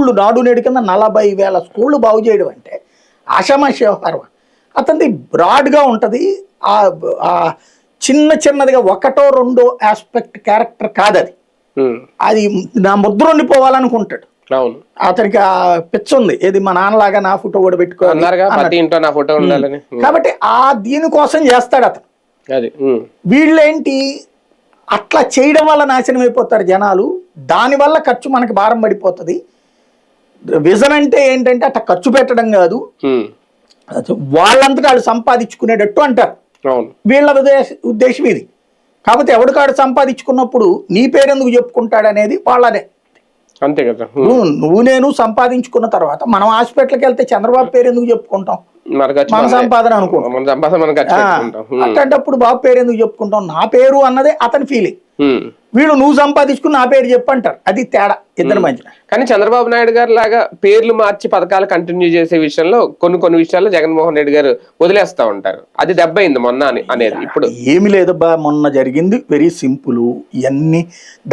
స్కూళ్ళు నాడు నేడు కింద 40,000 స్కూళ్ళు బాగు చేయడం అంటే ఆషామాషి వ్యవహారం. అతనిది బ్రాడ్గా ఉంటుంది. ఆ చిన్న చిన్నదిగా ఒకటో రెండో ఆస్పెక్ట్ క్యారెక్టర్ కాదది. అది నా ముద్ర ఉండిపోవాలనుకుంటాడు. అతనికి ఆ పిచ్చ ఉంది, ఏది మా నాన్నలాగా నా ఫోటో కూడా పెట్టుకోవాలి. కాబట్టి ఆ దీనికోసం చేస్తాడు అతను. వీళ్ళేంటి అట్లా చేయడం వల్ల నాశనం అయిపోతారు జనాలు. దానివల్ల ఖర్చు మనకి భారం పడిపోతుంది. విజన్ అంటే ఏంటంటే అట్లా ఖర్చు పెట్టడం కాదు, వాళ్ళంతటా వాళ్ళు సంపాదించుకునేటట్టు అంటారు. వీళ్ళ ఉద్దేశం ఇది. కాకపోతే ఎవడికాడు సంపాదించుకున్నప్పుడు నీ పేరెందుకు చెప్పుకుంటాడు అనేది వాళ్ళదే. అంతే కదా. నువ్వు నేను సంపాదించుకున్న తర్వాత మనం హాస్పిటల్కి వెళ్తే చంద్రబాబు పేరు ఎందుకు చెప్పుకుంటాం? మన సంపాదన అనుకుంటాం. అట్లాంటప్పుడు బాబు పేరు ఎందుకు చెప్పుకుంటాం? నా పేరు అన్నదే అతని ఫీలింగ్. వీళ్ళు నువ్వు సంపాదించుకుని నా పేరు చెప్పంటారు. అది తేడా ఇద్దరి మధ్యన. కానీ చంద్రబాబు నాయుడు గారు లాగా పేర్లు మార్చి పథకాలు కంటిన్యూ చేసే విషయంలో కొన్ని విషయాల్లో జగన్మోహన్ రెడ్డి గారు వదిలేస్తా ఉంటారు. అది దెబ్బైంది మొన్న అనేది. ఇప్పుడు ఏమి లేదబ్బా, మొన్న జరిగింది వెరీ సింపుల్. ఇవన్నీ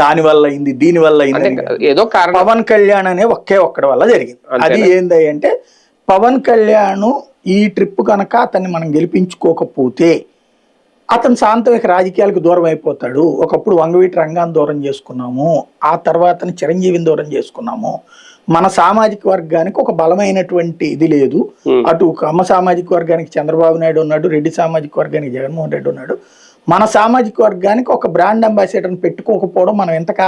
దాని వల్ల అయింది, దీని వల్ల అయింది, ఏదో కారణం. పవన్ కళ్యాణ్ అనే ఒక్కడి వల్ల జరిగింది. అది ఏంది అంటే పవన్ కళ్యాణ్ ఈ ట్రిప్ కనుక అతన్ని మనం గెలిపించుకోకపోతే అతను సాంతవిక రాజకీయాలకు దూరం అయిపోతాడు. ఒకప్పుడు వంగవీటి రంగాన్ని దూరం చేసుకున్నాము, ఆ తర్వాత చిరంజీవిని దూరం చేసుకున్నాము. మన సామాజిక వర్గానికి ఒక బలమైనటువంటి ఇది లేదు. అటు కమ్మ సామాజిక వర్గానికి చంద్రబాబు నాయుడు ఉన్నాడు, రెడ్డి సామాజిక వర్గానికి జగన్మోహన్ రెడ్డి ఉన్నాడు. మన సామాజిక వర్గానికి ఒక బ్రాండ్ అంబాసిడర్ని పెట్టుకోకపోవడం మనం ఎంతకాలం